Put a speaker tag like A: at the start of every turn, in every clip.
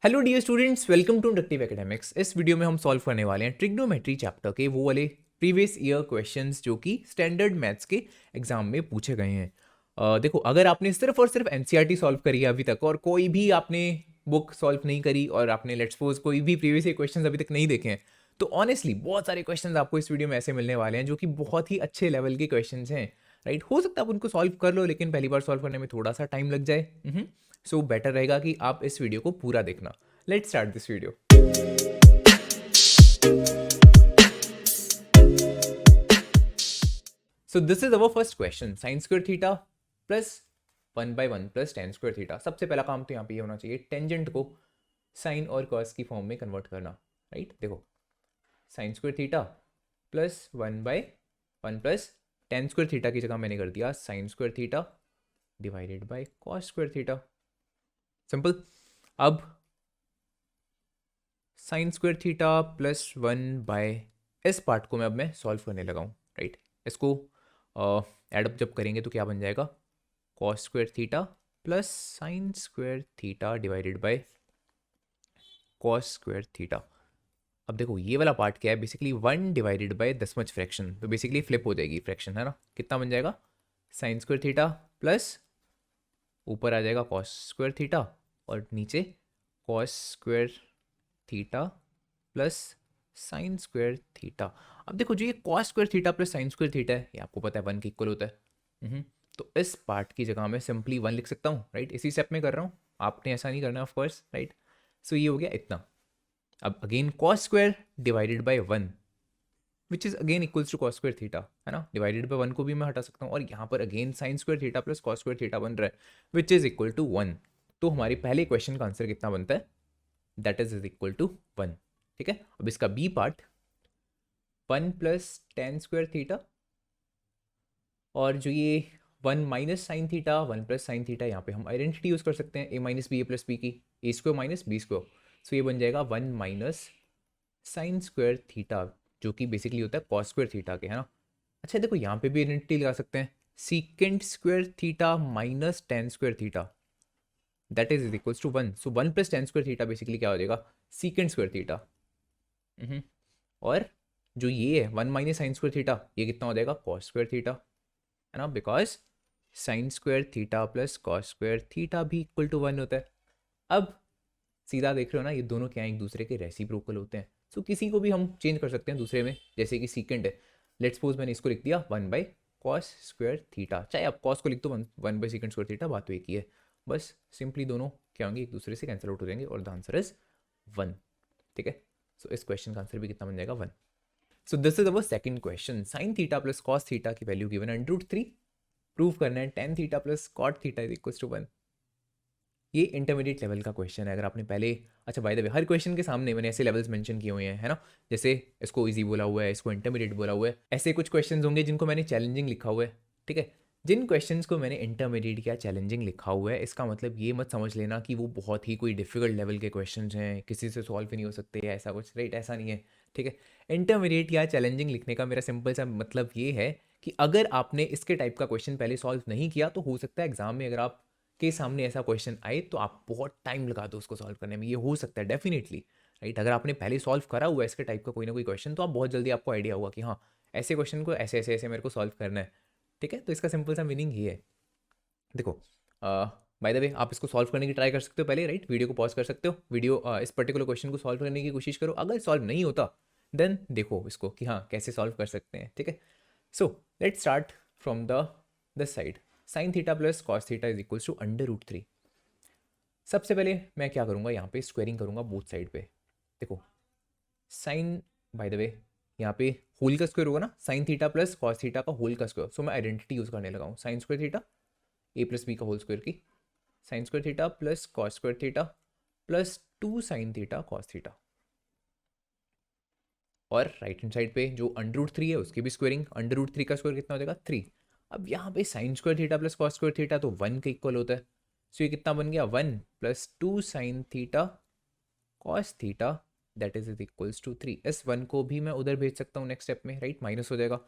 A: Hello dear students, welcome to inductive academics. इस video में हम सॉल्व करने वाले हैं ट्रिग्नोमेट्री चैप्टर के वो वाले प्रीवियस ईयर क्वेश्चंस जो कि स्टैंडर्ड मैथ्स के एग्जाम में पूछे गए हैं। देखो, अगर आपने सिर्फ और सिर्फ एनसीईआरटी सॉल्व करी है अभी तक और कोई भी आपने बुक सॉल्व नहीं करी और आपने लेट्स सपोज कोई भी प्रीवियस ईयर क्वेश्चंस अभी तक नहीं देखे हैं, तो ऑनेस्टली बहुत सारे क्वेश्चंस आपको इस वीडियो में ऐसे मिलने वाले हैं जो कि बहुत ही अच्छे लेवल के क्वेश्चंस हैं। राइट, हो सकता है आप उनको सॉल्व कर लो, लेकिन पहली बार सॉल्व करने में थोड़ा सा टाइम लग जाए। सो बेटर रहेगा कि आप इस वीडियो को पूरा देखना। Let's start this video. So this is our first question. Sin square theta plus 1 by 1 plus tan square theta. सबसे पहला काम तो यहाँ पे ये होना चाहिए, टेंजेंट को साइन और कॉस की फॉर्म में कन्वर्ट करना। राइट, देखो sine square theta plus 1 by 1 plus tan square theta की जगह मैंने कर दिया sine square theta divided by cos square theta. Simple. अब sine square theta plus 1 by इस पार्ट को मैं सॉल्व करने लगा हूँ। राइट, इसको एडअप जब करेंगे तो क्या बन जाएगा, cos square theta plus sine square theta divided by cos square theta. अब देखो ये वाला पार्ट क्या है, बेसिकली 1 डिवाइडेड बाय दसमच फ्रैक्शन, तो बेसिकली फ्लिप हो जाएगी फ्रैक्शन, है ना। कितना बन जाएगा, साइन स्क्वायर थीटा प्लस ऊपर आ जाएगा कॉस स्क्वायर थीटा और नीचे cos square theta plus sine square theta. अब देखो जो ये cos square theta plus sine square theta है, ये आपको पता है 1 के इक्वल होता है। तो इस पार्ट की जगह मैं सिंपली 1 लिख सकता हूँ। राइट, इसी स्टेप में कर रहा हूँ, आपने ऐसा नहीं करना ऑफ कोर्स। राइट, सो ये हो गया इतना। अब again cos square divided by 1 which is again equals to cos square theta, है ना। डिवाइडेड बाय 1 को भी मैं हटा सकता हूँ और यहाँ पर again sine square theta plus cos square theta बन रहा है विच इज इक्वल टू 1। तो हमारे पहले क्वेश्चन का आंसर कितना बनता है, दैट इज इक्वल टू 1। ठीक है, अब इसका B part 1 plus tan square theta और जो ये 1 minus sine theta 1 plus sine theta, यहाँ पे हम आइडेंटिटी यूज कर सकते हैं A minus B A plus B की, A square minus B square. So ये बन जाएगा 1 माइनस साइन स्क्वायर थीटा जो कि बेसिकली होता है कॉस स्क्वायर थीटा के, है ना। अच्छा देखो यहाँ पे भी आइडेंटिटी लगा सकते हैं, secant square theta minus tan square theta that is equals to 1। So 1 plus tan square theta basically क्या हो जाएगा, सीकेंट स्क्वायर थीटा। और जो ये है 1 माइनस साइन स्क्वायर थीटा, ये कितना हो जाएगा, कॉस स्क्वायर थीटा, है ना, because sine square theta plus cos square theta भी इक्वल टू 1 होता है। अब सीधा देख रहे हो ना, ये दोनों क्या एक दूसरे के रेसिप्रोकल होते हैं। सो किसी को भी हम चेंज कर सकते हैं दूसरे में, जैसे कि सीकेंड है, लेट्स सपोज मैंने इसको लिख दिया 1 बाई कॉस स्क्वायर थीटा, चाहे आप कॉस को लिख दो 1 बाई सेकेंड स्क्वायर थीटा, बात तो एक ही है। बस सिंपली दोनों क्या होंगे, एक दूसरे से कैंसिल आउट हो जाएंगे और द आंसर इज 1। ठीक है, सो इस क्वेश्चन का आंसर भी कितना बन जाएगा, 1। So this is our second question, sine theta plus cos theta की वैल्यू गिवन √3, प्रूव करना है tan theta plus cot theta is equal to 1। ये इंटरमीडिएट लेवल का क्वेश्चन है। अगर आपने पहले, अच्छा by the way, her question के सामने मैंने ऐसे लेवल्स मेंशन किए हुए हैं, है ना। जैसे इसको इजी बोला हुआ है, इसको इंटरमीडिएट बोला हुआ है, ऐसे कुछ क्वेश्चंस होंगे जिनको मैंने चैलेंजिंग लिखा हुआ है। ठीक है, जिन क्वेश्चंस को मैंने इंटरमीडिएट या चैलेंजिंग लिखा हुआ है, इसका मतलब ये मत समझ लेना कि वो बहुत ही कोई डिफिकल्ट लेवल के क्वेश्चंस हैं, किसी से सॉल्व ही नहीं हो सकते या ऐसा कुछ। राइट, ऐसा नहीं है। ठीक है, इंटरमीडिएट या चैलेंजिंग लिखने का मेरा सिंपल सा मतलब ये है कि अगर आपने इसके टाइप का क्वेश्चन पहले सॉल्व नहीं किया तो हो सकता है एग्जाम में अगर आप के सामने ऐसा क्वेश्चन आए तो आप बहुत टाइम लगा दो उसको सॉल्व करने में, ये हो सकता है डेफिनेटली। राइट, अगर आपने पहले सॉल्व करा हुआ है इसके टाइप का कोई ना कोई क्वेश्चन, तो आप बहुत जल्दी आपको आइडिया होगा कि हाँ ऐसे क्वेश्चन को ऐसे ऐसे ऐसे मेरे को सॉल्व करना है। ठीक है, तो इसका सिंपल सा मीनिंग ये है। देखो बाय द वे, आप इसको सॉल्व करने की ट्राई कर सकते हो पहले। राइट, वीडियो को पॉज कर सकते हो, वीडियो इस पर्टिकुलर क्वेश्चन को सॉल्व करने की कोशिश करो। अगर सॉल्व नहीं होता देन देखो इसको कि हाँ कैसे सॉल्व कर सकते हैं। ठीक है, so let's start from the this side. Sine theta plus cos theta is equals to √3। सबसे पहले मैं क्या करूँगा, यहाँ पे स्क्वेयरिंग करूँगा बोथ साइड पे। देखो साइन, बाय द वे यहाँ पे होल का स्क्वायर होगा ना, sign theta plus cos theta का होल का स्क्वायर। सो मैं आइडेंटिटी यूज करने लगा हूँ, साइन स्क्वायर थीटा ए प्लस बी का होल स्क्वायर की, sign square theta plus cos square theta plus 2 sine theta cos theta. और राइट हैंड साइड पे जो √3 है उसकी भी स्क्वेयरिंग, √3 का स्क्वायर कितना हो जाएगा, 3। अब यहाँ पे sign square theta plus cos square theta तो 1 के इक्वल होता है। सो ये कितना बन गया, 1 plus 2 sine theta cos theta that is equals to 3। इस 1 को भी मैं उधर भेज सकता हूँ नेक्स्ट स्टेप में। राइट, माइनस हो जाएगा।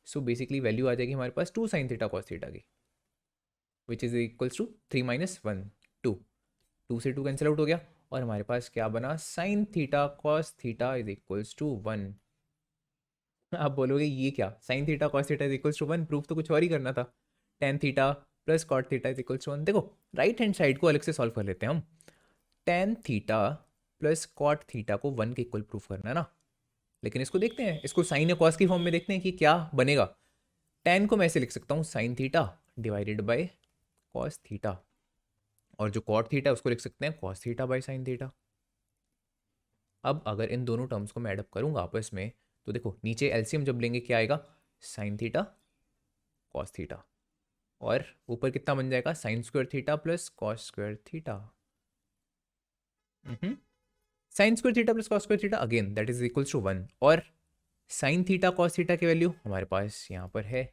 A: सो बेसिकली वैल्यू आ जाएगी हमारे पास 2 साइन थीटा कॉस थीटा की which is equals to 3 minus 1 2, 2 से 2 कैंसिल आउट हो गया। और हमारे पास क्या बना, sine theta cos theta is equals to 1। आप बोलोगे ये क्या, sine theta cos theta is equals to 1, proof तो कुछ और ही करना था। Tan theta plus cot theta is equals to 1। देखो राइट हैंड साइड को अलग से सॉल्व कर लेते हैं हम। Tan theta plus cot theta को 1 के इक्वल प्रूफ करना है ना, लेकिन इसको देखते हैं, इसको साइन या कॉस की फॉर्म में देखते हैं कि क्या बनेगा। टेन को मैं ऐसे लिख सकता हूँ sine theta divided by cos theta, और जो कॉट थीटा है उसको लिख सकते हैं cos theta by sine theta. अब अगर इन दोनों टर्म्स को मैं एडअप करूंगा आपस में, तो देखो नीचे एलसीएम जब लेंगे क्या आएगा, साइन थीटा कॉस थीटा, और ऊपर कितना बन जाएगा, sine square theta plus cos square theta. Sine square theta plus cos square theta again that is equals to 1, और साइन थीटा कॉस थीटा की वैल्यू हमारे पास यहाँ पर है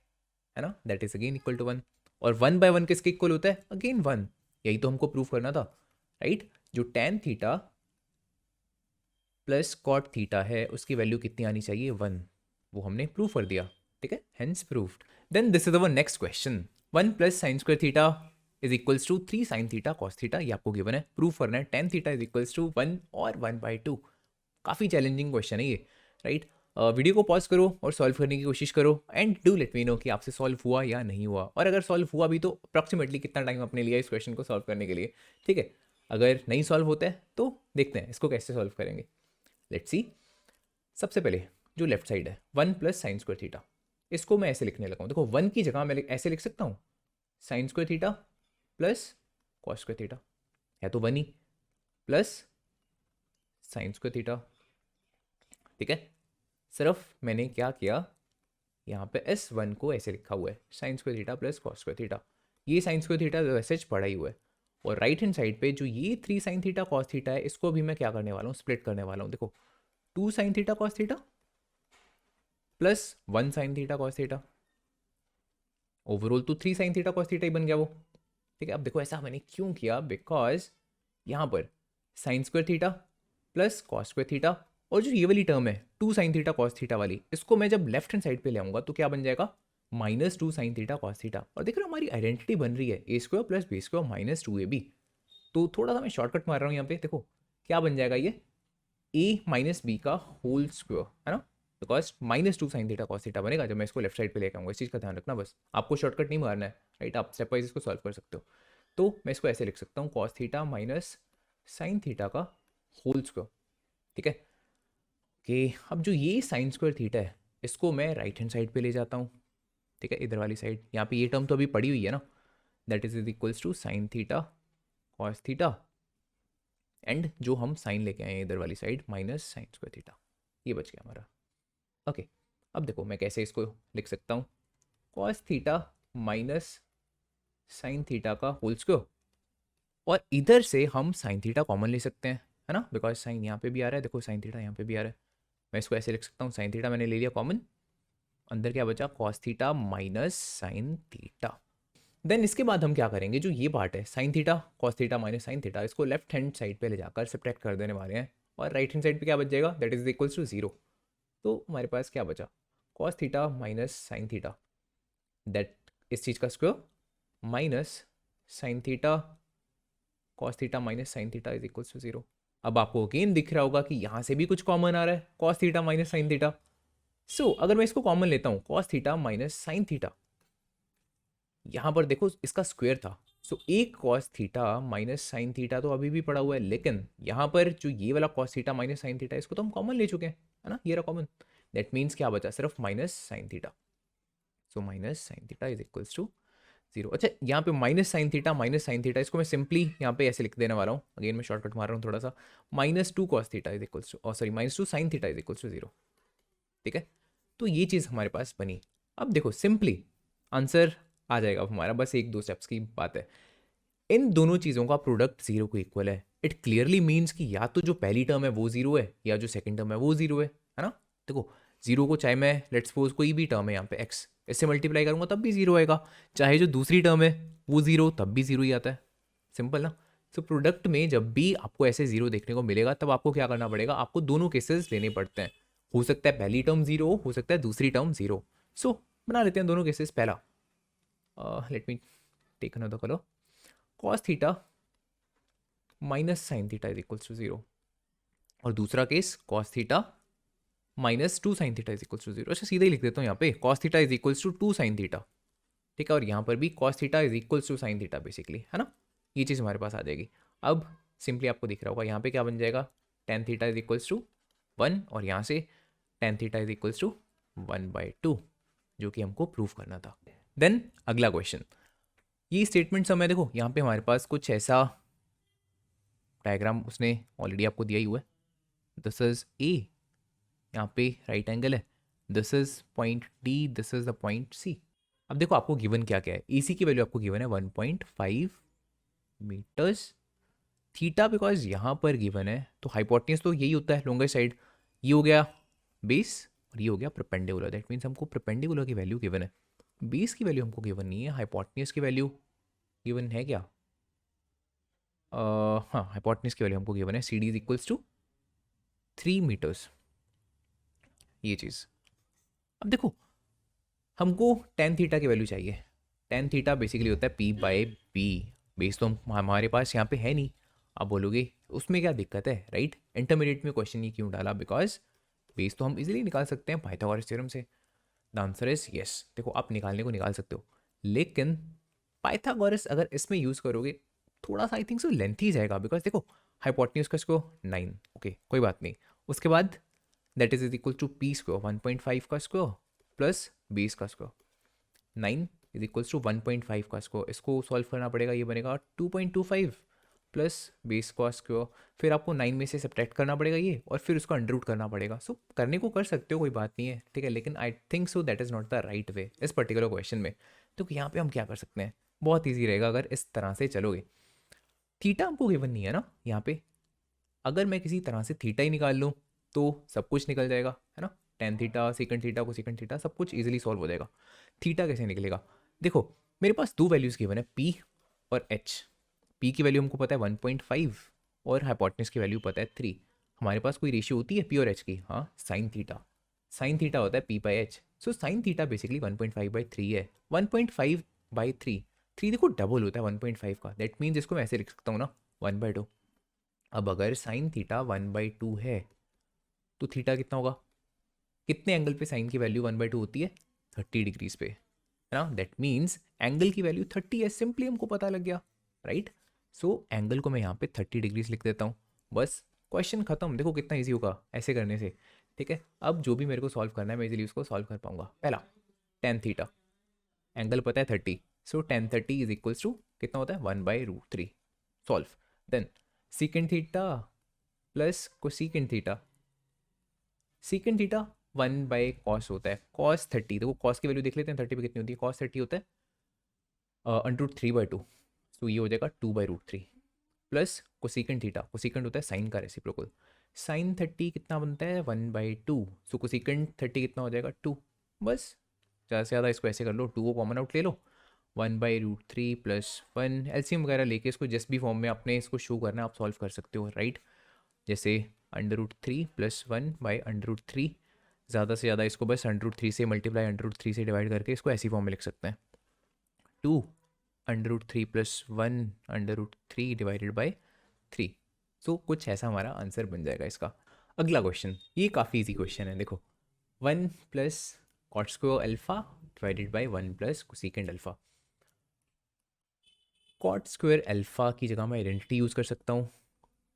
A: ना, that is again equal to 1। और 1/1 किसके इक्वल होता है, अगेन 1। यही तो हमको प्रूफ करना था, राइट। जो tan theta plus cot theta है उसकी वैल्यू कितनी आनी चाहिए, 1। वो हमने प्रूफ कर दिया, ठीक है, hence proofed. Then this is our next question. 1 plus sine square theta is equals to 3 sine theta cos theta, ये आपको गिवन है, प्रूफ करना है tan theta is equals to 1 और 1/2। काफ़ी चैलेंजिंग क्वेश्चन है ये, राइट। वीडियो को पॉज करो और सॉल्व करने की कोशिश करो, and do let me know कि आपसे सॉल्व हुआ या नहीं हुआ, और अगर सॉल्व हुआ भी तो अप्रॉक्सीमेटली कितना टाइम आपने लिया इस क्वेश्चन को सॉल्व करने के लिए, ठीक है। अगर नहीं सॉल्व होता है तो देखते हैं इसको कैसे सॉल्व करेंगे। Let's see. सबसे पहले जो लेफ्ट साइड है 1 प्लस साइन स्क्वायर थीटा, इसको मैं ऐसे लिखने लगा हूँ। देखो 1 की जगह मैं ऐसे लिख सकता हूँ, sign square theta plus cos square theta, है तो 1 ही, प्लस साइन स्क्वायर थीटा, ठीक है। सिर्फ मैंने क्या किया, यहाँ पे S1 को ऐसे लिखा हुआ है, sign square theta plus cos square theta. ये साइन स्क्वायर थीटा वैसे पढ़ा ही हुआ है, और राइट हैंड साइड पे जो ये 3 साइन थीटा कॉस थीटा है इसको भी मैं क्या करने वाला हूँ, स्प्लिट करने वाला हूँ। देखो 2 sine theta cos theta plus 1 sign theta cos theta, overall तो 3 साइन थीटा कॉस थीटा ही बन गया वो, ठीक है। अब देखो ऐसा मैंने क्यों किया, बिकॉज यहाँ पर sign square theta plus cos square theta, और जो ये वाली टर्म है 2 साइन थीटा कॉस थीटा वाली, इसको मैं जब लेफ्ट हैंड साइड पे ले आऊंगा तो क्या बन जाएगा, -2 साइन थीटा कॉस थीटा। और देख रहे हो हमारी आइडेंटिटी बन रही है, a² plus b² minus 2ab। तो थोड़ा सा मैं शॉर्टकट मार रहा हूँ यहाँ पे, देखो क्या बन जाएगा ये, a माइनस बी का होल स्क्वायर, है ना, because -2 sine theta cos theta बनेगा जब मैं इसको लेफ्ट साइड पे लेकर आऊंगा। इस चीज़ का ध्यान रखना, बस आपको शॉर्टकट नहीं मारना है, राइट। आप स्टेप वाइज इसको सॉल्व कर सकते हो। तो मैं इसको ऐसे लिख सकता हूँ, cos theta minus sine theta का होल स्क्वायर, ठीक है। कि अब जो ये साइन स्क्वायर थीटा है इसको मैं राइट हैंड साइड पे ले जाता हूँ, ठीक है, इधर वाली साइड। यहाँ पे ये टर्म तो अभी पड़ी हुई है ना, that is equals to sine theta cos theta, and जो हम साइन लेके आए हैं इधर वाली side minus sine square theta, ये बच गया हमारा। ओके, अब देखो मैं कैसे इसको लिख सकता हूँ, cos theta minus sine theta का होल स्क्वायर, और इधर से हम साइन थीटा कॉमन ले सकते हैं, है ना, बिकॉज साइन यहाँ पे भी आ रहा है, देखो साइन थीटा यहाँ पे भी आ रहा है। मैं इसको ऐसे लिख सकता हूँ, साइन थीटा मैंने ले लिया कॉमन, अंदर क्या बचा, cos theta minus sine theta. Then इसके बाद हम क्या करेंगे, जो ये पार्ट है sine theta cos theta minus sine theta, इसको लेफ्ट हैंड साइड पे ले जाकर सब्ट्रैक्ट कर देने वाले हैं, और राइट हैंड साइड पे क्या बच जाएगा, दैट इज इक्वल्स टू 0। तो हमारे पास क्या बचा, cos theta minus sine theta, that इस चीज़ का square, minus sine theta cos theta minus sine theta is equals to 0। अब आपको अगेन दिख रहा होगा कि यहाँ से भी कुछ कॉमन आ रहा है, cos theta minus sine theta. So अगर मैं इसको कॉमन लेता हूँ, cos theta minus sine theta, यहाँ पर देखो इसका स्क्वायर था, सो एक cos theta minus sine theta तो अभी भी पड़ा हुआ है, लेकिन यहाँ पर जो ये वाला cos theta minus sine theta इसको तो हम कॉमन ले चुके हैं, है ना, ये रहा कॉमन। दैट मीन्स क्या बचा, सिर्फ minus sine theta. So minus sine theta is equals to 0। अच्छा, यहाँ पे माइनस साइन थीटा इसको मैं सिंपली यहाँ पे ऐसे लिख देने वाला हूँ, अगेन मैं शॉर्टकट मार रहा हूँ थोड़ा सा, -2 cos theta is equals to, sorry -2 sine theta is equals to 0, ठीक है। तो ये चीज़ हमारे पास बनी। अब देखो सिंपली आंसर आ जाएगा अब हमारा, बस एक दो स्टेप्स की बात है। इन दोनों चीज़ों का प्रोडक्ट 0 को इक्वल है, इट क्लियरली मीन्स कि या तो जो पहली टर्म है वो 0 है, या जो सेकंड टर्म है वो 0 है ना। देखो 0 को चाहे मैं लेट्स सपोज कोई भी टर्म है यहाँ पे x, इससे मल्टीप्लाई करूँगा तब भी 0 आएगा, चाहे जो दूसरी टर्म है वो 0 तब भी 0 ही आता है, सिंपल ना। सो प्रोडक्ट में जब भी आपको ऐसे 0 देखने को मिलेगा तब आपको क्या करना पड़ेगा, आपको दोनों केसेस लेने पड़ते हैं। हो सकता है पहली टर्म 0 हो सकता है दूसरी टर्म 0। सो बना लेते हैं दोनों केसेस। पहला, let me take another colour, cos theta minus sine theta is equals to 0, और दूसरा case cos theta minus 2 sine theta is equals to 0। अच्छा सीधा ही लिख देता हूँ यहाँ पे, cos theta is equals to 2 sine theta, ठीक है, और यहाँ पर भी cos theta is equals to sine theta basically, है ना, ये चीज़ हमारे पास आ जाएगी। अब सिंपली आपको दिख रहा होगा यहाँ पे क्या बन जाएगा, tan theta is equals to 1, और यहाँ से tan theta is equals to 1/2, जो कि हमको प्रूव करना था। देन अगला क्वेश्चन, ये स्टेटमेंट समय देखो, यहाँ पे हमारे पास कुछ ऐसा डायग्राम उसने ऑलरेडी आपको दिया ही हुआ है। दिस इज ए, यहाँ पे राइट एंगल है, this is point D, this is the point C. अब देखो आपको गिवन क्या क्या है, ए सी की वैल्यू आपको गिवन है 1.5 मीटर्स, थीटा बिकॉज यहाँ पर गिवन है तो हाइपोटेन्यूज तो यही होता है लॉन्गेस्ट साइड, ये हो गया बेस और ये हो गया परपेंडिकुलर, दैट मीन्स हमको परपेंडिकुलर की वैल्यू गिवन है, बेस की वैल्यू हमको गिवन नहीं है, हाइपोटेन्यूज की वैल्यू गिवन है क्या, हाँ हाइपोटेन्यूज की वैल्यू हमको गिवन है, C D is equals to 3 metres, ये चीज़। अब देखो हमको टेन थीटा की वैल्यू चाहिए, टेन थीटा बेसिकली होता है पी बाय बी, बेस तो हमारे पास यहाँ पे है नहीं। आप बोलोगे उसमें क्या दिक्कत है, राइट, इंटरमीडिएट में क्वेश्चन ये क्यों डाला, बिकॉज बेस तो हम इजीली निकाल सकते हैं पाइथागोरस थ्योरम से। द आंसर इज यस, देखो आप निकालने को निकाल सकते हो, लेकिन पाइथागोरस अगर इसमें यूज़ करोगे थोड़ा सा आई थिंक सो लेंथी जाएगा, बिकॉज देखो हाइपोटेन्यूज का इसको 9, ओके कोई बात नहीं, उसके बाद that is equal to P square 1.5 का स्क्वायर प्लस बेस का स्क्वायर, 9 इज इक्वल्स टू 1.5 का स्क्वायर, इसको सॉल्व करना पड़ेगा, ये बनेगा 2.25 प्लस बेस का स्क्वायर, फिर आपको 9 में से सब्ट्रैक्ट करना पड़ेगा ये, और फिर उसको अंडर रूट करना पड़ेगा। सो करने को कर सकते हो, कोई बात नहीं है, ठीक है, लेकिन आई think so that is not the right way इस पर्टिकुलर क्वेश्चन में। तो यहाँ पे हम क्या कर सकते हैं, बहुत ईजी रहेगा अगर इस तरह से चलोगे। थीटा हमको गिवन नहीं है ना यहाँ पे, अगर मैं किसी तरह से थीटा ही निकाल लूँ तो सब कुछ निकल जाएगा, है ना, टेन थीटा सेकंड थीटा को सेकंड थीटा सब कुछ इजीली सॉल्व हो जाएगा। थीटा कैसे निकलेगा, देखो मेरे पास दो वैल्यूज़ गिवन है पी और एच, पी की वैल्यू हमको पता है 1.5 और हाइपोटेन्यूज की वैल्यू पता है 3, हमारे पास कोई रेशियो होती है पी और एच की, हाँ साइन थीटा होता है P by H, so sine theta basically 1.5/3 है, 1.5/3, 3 देखो डबल होता है 1.5 का, दैट मीन्स इसको मैं ऐसे लिख सकता हूँ ना 1/2। अब अगर साइन थीटा 1/2 है तो थीटा कितना होगा, कितने एंगल पे साइन की वैल्यू 1/2 होती है, 30 डिग्रीज पे, है ना, दैट मीन्स एंगल की वैल्यू 30 है, सिंपली हमको पता लग गया, राइट। सो एंगल को मैं यहाँ पे 30 डिग्रीज लिख देता हूँ, बस क्वेश्चन खत्म, देखो कितना ईजी होगा ऐसे करने से, ठीक है। अब जो भी मेरे को सॉल्व करना है मैं इजीली उसको सॉल्व कर पाऊंगा। पहला टेन थीटा, एंगल पता है 30, so tan 30 is equals to कितना होता है 1/√3, solve. Then secant theta plus cosecant theta, secant theta 1/cos होता है, cos 30, देखो cos की वैल्यू देख लेते हैं 30 पे कितनी होती है, cos 30 होता है √3/2, तो ये हो जाएगा 2/√3 प्लस कोसिकेंड थीटा, कोसिकेंड होता है साइन का रेसिप्रोकल, साइन 30 कितना बनता है 1/2, सो कोसिकेंड 30 कितना हो जाएगा 2, बस ज़्यादा से ज़्यादा इसको ऐसे कर लो, 2 को कॉमन आउट ले लो, 1/√3 प्लस 1, एलसीएम वगैरह लेके इसको जिस भी फॉर्म में आपने इसको शो करना है आप सॉल्व कर सकते हो, राइट, जैसे √3 प्लस 1/√3, ज़्यादा से ज़्यादा इसको बस √3 से मल्टीप्लाई √3 से डिवाइड करके इसको ऐसी फॉर्म में लिख सकते हैं, 2 √3 प्लस 1 √3 डिवाइडेड बाई 3, सो कुछ ऐसा हमारा आंसर बन जाएगा इसका। अगला क्वेश्चन, ये काफ़ी इजी क्वेश्चन है, देखो 1 plus cot square alpha divided by 1 plus cosecant alpha, cot square alpha की जगह मैं आइडेंटिटी यूज़ कर सकता हूँ,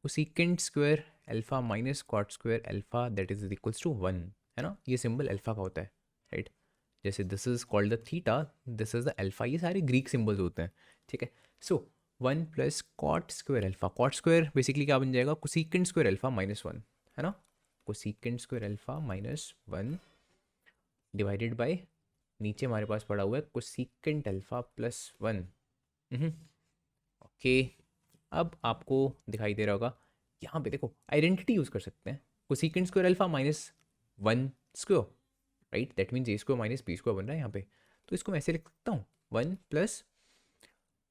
A: cosecant square alpha minus cot square alpha that is equals to 1, है ना, ये सिंबल अल्फा का होता है, राइट, जैसे this is called the theta, this is the alpha, ये सारे ग्रीक सिंबल्स होते हैं, ठीक है। So 1 plus cot square alpha, cot square basically क्या बन जाएगा कोसेकेंड स्क्वायर अल्फा -1, है ना, cosecant square alpha -1 divided by, नीचे हमारे पास पड़ा हुआ है कोसेकेंड अल्फा +1, ओके। अब आपको दिखाई दे रहा होगा यहाँ पे देखो आइडेंटिटी यूज़ कर सकते हैं, cosecant square alpha -1 square, right, that means A square minus B square बन रहा है यहाँ पे, तो इसको मैं ऐसे लिख सकता हूँ 1 प्लस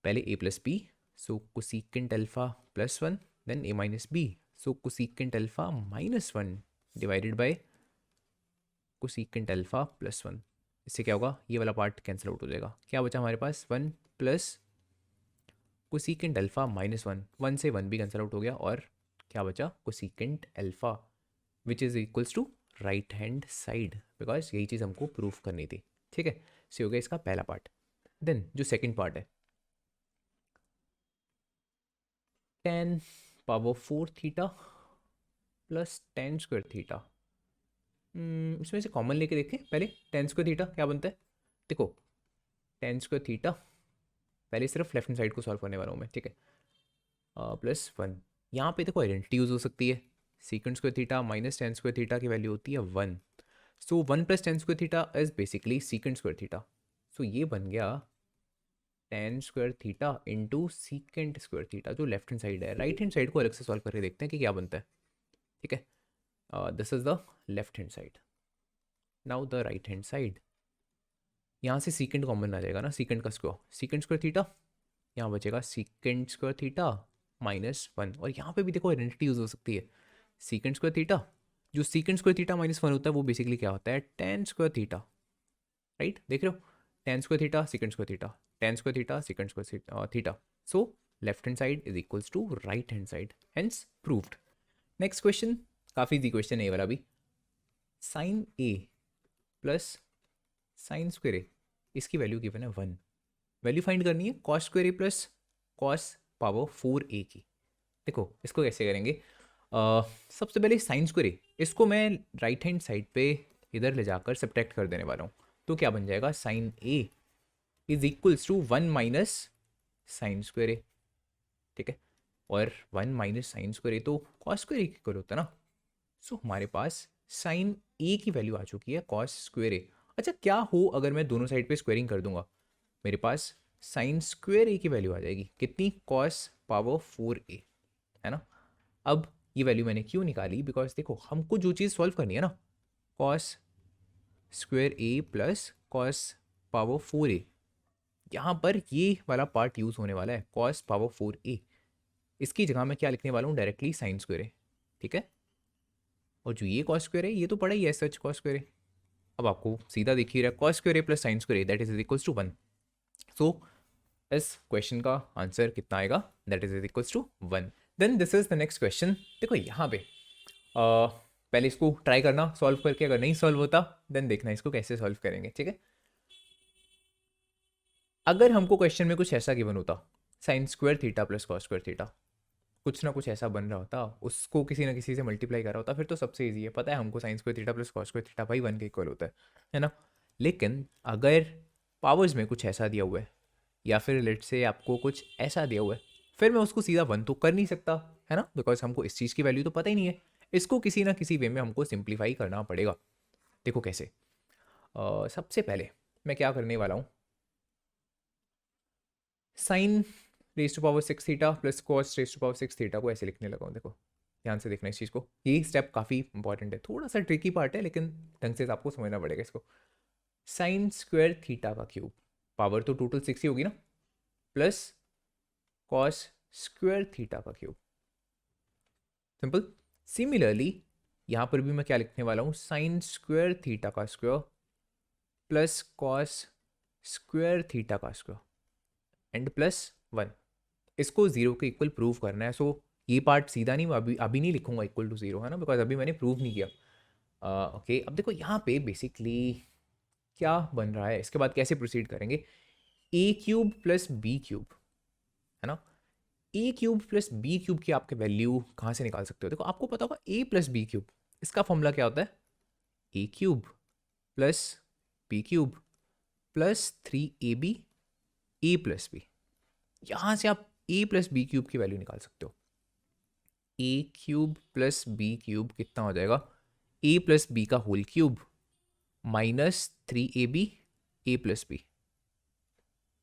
A: पहले a plus B, so cosecant alpha +1 then a minus B, so cosecant alpha -1 divided by cosecant alpha +1, इससे क्या होगा ये वाला पार्ट कैंसिल आउट हो जाएगा, क्या बचा हमारे पास 1 प्लस कोसिकेंट अल्फा -1, 1 से 1 भी कैंसिल आउट हो गया और क्या बचा, cosecant alpha which is equals to right hand side, because यही चीज़ हमको प्रूफ करनी थी। ठीक है, सो हो गया इसका पहला पार्ट। देन जो सेकंड पार्ट है, tan power 4 theta plus tan square theta. इसमें से कॉमन लेके देखें पहले, tan स्क्वायर थीटा क्या बनता है। देखो tan स्क्वायर थीटा, पहले सिर्फ लेफ्ट हैंड साइड को सॉल्व करने वाला हूँ मैं, ठीक है। +1, यहाँ पे देखो आइडेंटिटी यूज़ हो सकती है, secant square theta minus tan square theta की वैल्यू होती है 1, so 1 + tan square theta is basically secant square theta. So ये बन गया tan square theta into secant square theta, जो लेफ्ट हैंड साइड है। राइट हैंड साइड को अलग से सॉल्व करके देखते हैं कि क्या बनता है, ठीक है। This is the left hand side, now the right hand side. यहाँ से सीकेंट कॉमन आ जाएगा ना, सीकेंट का स्क्वायर, सीकेंट स्क्वायर थीटा, यहाँ बचेगा सीकेंट स्क्वायर थीटा -1, और यहाँ पे भी देखो आइडेंटिटी यूज हो सकती है, सीकेंट स्क्वायर थीटा, जो सीकेंट स्क्वायर थीटा -1 होता है वो बेसिकली क्या होता है, tan स्क्वायर थीटा, राइट, देख रहे हो, tan square theta secant square theta, tan square theta secant square theta. So left hand side is equals to right hand side, hence proved. Next question, काफ़ी easy question है ये वाला भी। Sine A plus sine square A, इसकी value given है 1, value find करनी है cos square A plus cos power 4a की। देखो इसको कैसे करेंगे, सबसे पहले साइन स्क्वायर ए, इसको मैं राइट हैंड साइड पे इधर ले जाकर सब्ट्रैक्ट कर देने वाला हूँ, तो क्या बन जाएगा, sine A is equals to 1 minus sine square A, ठीक है, और 1 माइनस साइन स्क्वायर ए तो कॉस स्क्वायर ए की इक्वल होता है ना। सो हमारे पास साइन ए की वैल्यू आ चुकी है कॉस स्क्वायर ए। अच्छा क्या हो अगर मैं दोनों साइड पे स्क्वायरिंग कर दूंगा, मेरे पास साइन स्क्वायर ए की वैल्यू आ जाएगी कितनी, कॉस पावर 4a, है ना। अब ये वैल्यू मैंने क्यों निकाली, बिकॉज देखो हमको जो चीज़ सॉल्व करनी है ना, cos square A plus cos power 4a, यहाँ पर ये वाला पार्ट यूज़ होने वाला है, कॉस पावर 4a, इसकी जगह मैं क्या लिखने वाला हूँ, डायरेक्टली साइन स्क्वायर ए, ठीक है। और जो ये कॉस स्क्वायर है ये तो पड़ा ही है सच कॉस स्क्वायर ए, अब आपको सीधा दिख ही रहा है, cos square A plus sine square A that is equals to 1। So इस क्वेश्चन का आंसर कितना आएगा, that is equals to 1। Then this is the next question. देखो यहाँ पे पहले इसको ट्राई करना सॉल्व करके, अगर नहीं सॉल्व होता देन देखना इसको कैसे सॉल्व करेंगे, ठीक है। अगर हमको क्वेश्चन में कुछ ऐसा गिवन होता, sign square theta plus cos square theta, कुछ ना कुछ ऐसा बन रहा होता, उसको किसी ना किसी से मल्टीप्लाई कर रहा होता, फिर तो सबसे ईजी है, पता है हमको sign square theta plus cos square theta भाई 1 के इक्वल होता है ना। लेकिन अगर पावर्स में कुछ ऐसा दिया हुआ है, या फिर लेट से आपको कुछ ऐसा दिया हुआ है, फिर मैं उसको सीधा 1 तो कर नहीं सकता, है ना, बिकॉज हमको इस चीज़ की वैल्यू तो पता ही नहीं है, इसको किसी ना किसी वे में हमको सिंप्लीफाई करना पड़ेगा। देखो कैसे, सबसे पहले मैं क्या करने वाला हूँ, sine raise to power 6 theta plus cos raise to power 6 theta को ऐसे लिखने लगा हूँ। देखो ध्यान से देखना इस चीज़ को, ये स्टेप काफ़ी इंपॉर्टेंट है, थोड़ा सा ट्रिकी पार्ट है लेकिन ढंग से आपको समझना पड़ेगा इसको। साइन स्क्वायर थीटा का क्यूब, पावर तो टोटल 6 ही होगी ना, प्लस कॉस स्क्वायर थीटा का क्यूब, सिंपल। सिमिलरली यहाँ पर भी मैं क्या लिखने वाला हूँ, साइन स्क्वायर थीटा का square plus cos square theta का स्क्वायर एंड प्लस 1, इसको 0 के इक्वल प्रूव करना है। सो ये पार्ट सीधा नहीं, मैं अभी नहीं लिखूंगा इक्वल टू 0, है ना, बिकॉज अभी मैंने प्रूव नहीं किया। ओके अब देखो यहाँ पे बेसिकली क्या बन रहा है, इसके बाद कैसे प्रोसीड करेंगे, ए क्यूब प्लस बी क्यूब, है ना, ए क्यूब प्लस बी क्यूब की आपके वैल्यू कहाँ से निकाल सकते हो, देखो आपको पता होगा ए प्लस बी क्यूब, इसका फॉर्मूला क्या होता है, A cube plus B cube plus 3ab A plus B, यहाँ से आप ए प्लस बी क्यूब की वैल्यू निकाल सकते हो, A cube plus B cube कितना हो जाएगा, ए प्लस बी का whole cube minus 3ab A plus B,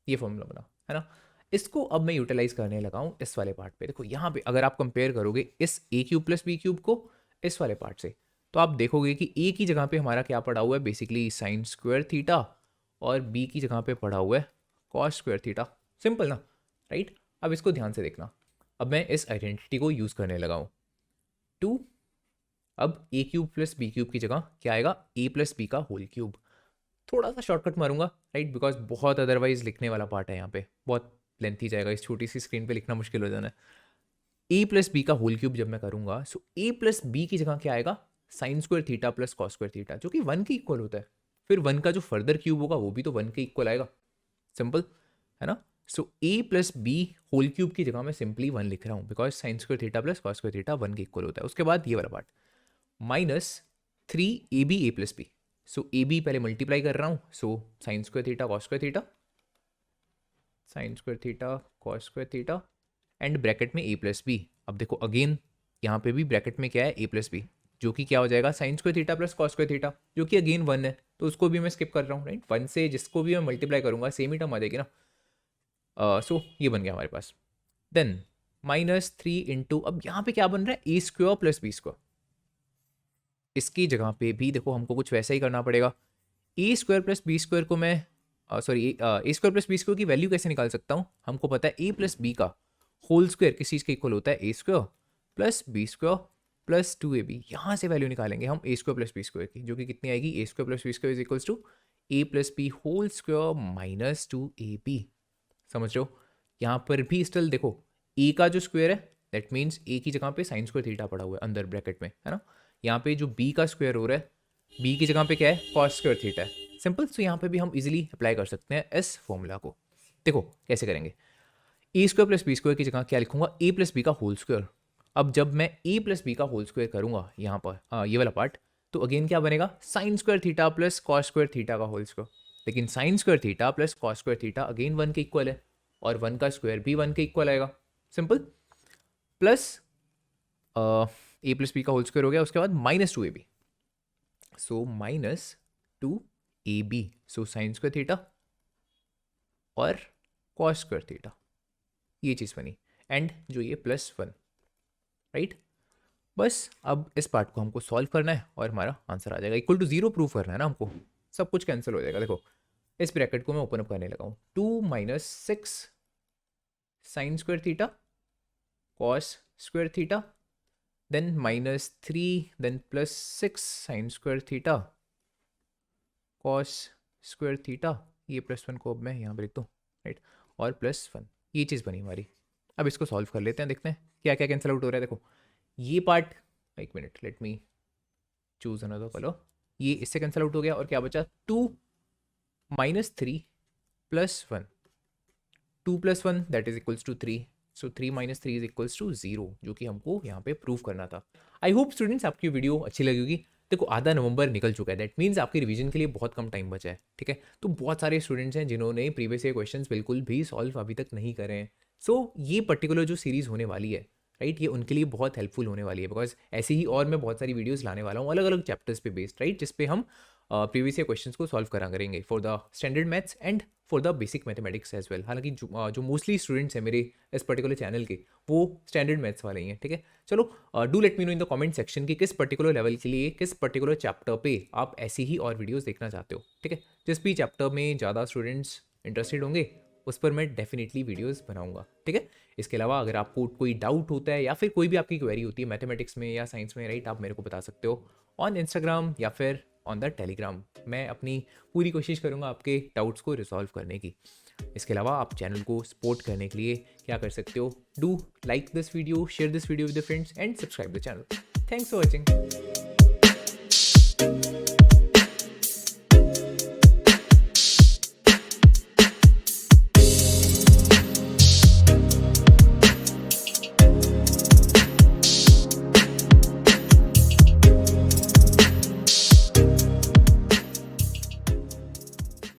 A: ये फॉर्मूला बना, है ना। इसको अब मैं यूटिलाइज करने लगा हूँ इस वाले पार्ट पे। देखो यहाँ पे अगर आप कंपेयर करोगे इस ए क्यूब प्लस बी क्यूब को इस वाले पार्ट से, तो आप देखोगे कि ए की जगह पे हमारा क्या पड़ा हुआ है, बेसिकली साइन स्क्वायर थीटा, और बी की जगह पे पड़ा हुआ है कॉस स्क्वायर थीटा, सिंपल ना, राइट। अब इसको ध्यान से देखना, अब मैं इस आइडेंटिटी को यूज़ करने लगा हूँ, 2, अब ए क्यूब प्लस बी क्यूब की जगह क्या आएगा, ए प्लस बी का होल क्यूब। थोड़ा सा शॉर्टकट मारूंगा, राइट, बिकॉज बहुत अदरवाइज लिखने वाला पार्ट है यहाँ पे, बहुत लेंथी जाएगा, इस छोटी सी स्क्रीन पे लिखना मुश्किल हो जाना है। ए प्लस बी का होल क्यूब जब मैं करूंगा, सो ए प्लस बी की जगह क्या आएगा, sign square theta plus cos square theta, जो कि 1 के इक्वल होता है। फिर 1 का जो फर्दर क्यूब होगा वो भी तो 1 के इक्वल आएगा, सिंपल है ना। So A plus B whole cube की जगह मैं सिंपली 1 लिख रहा हूँ, because sine square theta plus cos square theta 1 के इक्वल होता है। उसके बाद ये वाला part, minus 3ab A plus B. So A B पहले मल्टीप्लाई कर रहा हूँ, so sine square theta cos square theta, sine square theta cos square theta, and bracket में ए प्लस बी। अब देखो अगेन यहाँ पे भी ब्रैकेट में क्या है, ए प्लस बी, जो कि क्या हो जाएगा, sine square theta plus cos square theta, जो कि अगेन 1 है, तो उसको भी मैं स्किप कर रहा हूँ, राइट। 1 से जिसको भी मैं मल्टीप्लाई करूंगा सेम ही टर्म आ जाएगी ना। सो ये बन गया हमारे पास। देन -3 इंटू, अब यहाँ पे क्या बन रहा है, A square plus B square. इसकी जगह पे भी देखो हमको कुछ वैसा ही करना पड़ेगा। A square plus B square को मैं sorry A square plus B square की वैल्यू कैसे निकाल सकता हूँ, हमको पता है ए प्लस बी का होल स्क्वायर किस चीज़ के इक्वल होता है, A square plus B square plus 2ab। यहाँ से वैल्यू निकालेंगे हम A square plus B square की, जो कि कितनी आएगी, A square plus B square is equals to A plus B whole square minus 2ab। समझ रहे हो, यहाँ पर भी स्टिल देखो ए का जो स्क्वायर है, दैट मीन्स ए की जगह पे साइन स्क्वायर थीटा पड़ा हुआ है अंदर ब्रैकेट में, है ना। यहाँ पे जो बी का स्क्वायर हो रहा है, बी की जगह पे क्या है, कॉस स्क्वायर थीटा है, सिंपल। सो यहाँ पे भी हम इजीली अप्लाई कर सकते हैं इस फॉर्मूला को। देखो कैसे करेंगे, ए स्क्वायर प्लस बी स्क्वायर की जगह क्या लिखूंगा, ए प्लस बी का होल स्क्वायर। अब जब मैं ए प्लस बी का होल स्क्वायर करूंगा यहाँ पर ये वाला पार्ट, तो अगेन क्या बनेगा, sign square theta plus cos square theta का होल स्क्वायर। लेकिन sign square theta plus cos square theta again 1 के इक्वल है, और 1 का स्क्वायर भी 1 के इक्वल आएगा, सिंपल। प्लस ए प्लस बी का होल स्क्वायर हो गया, उसके बाद -2ab, सो -2ab, सो साइन स्क्वायर थीटा और कॉस स्क्वायर थीटा, ये चीज़ बनी, एंड जो ये +1, राइट। बस अब इस पार्ट को हमको सॉल्व करना है और हमारा आंसर आ जाएगा। इक्वल टू 0 प्रूव करना है ना हमको, सब कुछ कैंसिल हो जाएगा। देखो इस ब्रैकेट को मैं ओपन अप करने लगा हूँ, 2 - 6 sine square theta cos square theta, then -3, then +6 sine square theta cos square theta, ये +1 को अब मैं यहाँ पर लिख दूँ, राइट, और +1, ये चीज़ बनी हमारी। अब इसको सॉल्व कर लेते हैं, देखते हैं क्या क्या कैंसिल आउट हो रहा है। देखो ये पार्ट, एक minute, let me choose another colour, ये इससे कैंसिल आउट हो गया, और क्या बचा, 2 - 3 + 1, 2 + 1 that is equals to 3, so 3 - 3 is equals to 0, जो कि हमको यहाँ पे प्रूव करना था। आई होप स्टूडेंट्स आपकी वीडियो अच्छी लगी होगी। देखो आधा नवंबर निकल चुका है, दैट मीन्स आपकी रिवीजन के लिए बहुत कम टाइम बचा है, ठीक है। तो बहुत सारे स्टूडेंट्स हैं जिन्होंने प्रीवियस ईयर क्वेश्चंस बिल्कुल भी सॉल्व अभी तक नहीं करे हैं। सो ये पर्टिकुलर जो सीरीज़ होने वाली है, राइट, ये उनके लिए बहुत हेल्पफुल होने वाली है, बिकॉज ऐसी ही और मैं बहुत सारी वीडियोस लाने वाला हूँ अलग अलग चैप्टर्स पे बेस्ड, राइट, जिस पे हम प्रीवियस ईयर क्वेश्चंस को सॉल्व करा करेंगे for the standard maths and for the basic mathematics as well. हालांकि जो मोस्टली स्टूडेंट्स हैं मेरे इस पर्टिकुलर चैनल के, वो स्टैंडर्ड मैथ्स वाले ही हैं, ठीक है। चलो do let me know in the comment section कि किस पर्टिकुलर लेवल के लिए, किस पर्टिकुलर चैप्टर पे आप ऐसी ही और वीडियोस देखना चाहते हो, ठीक है। जिस भी चैप्टर में ज़्यादा स्टूडेंट्स इंटरेस्टेड होंगे उस पर मैं डेफिनेटली वीडियोस बनाऊंगा, ठीक है। इसके अलावा अगर आपको कोई डाउट होता है या फिर कोई भी आपकी क्वेरी होती है मैथमेटिक्स में या साइंस में, राइट, आप मेरे को बता सकते हो ऑन इंस्टाग्राम या फिर ऑन द टेलीग्राम। मैं अपनी पूरी कोशिश करूँगा आपके डाउट्स को रिजॉल्व करने की। इसके अलावा आप चैनल को सपोर्ट करने के लिए क्या कर सकते हो, do like this video, share this video with friends and subscribe the channel. Thanks for watching.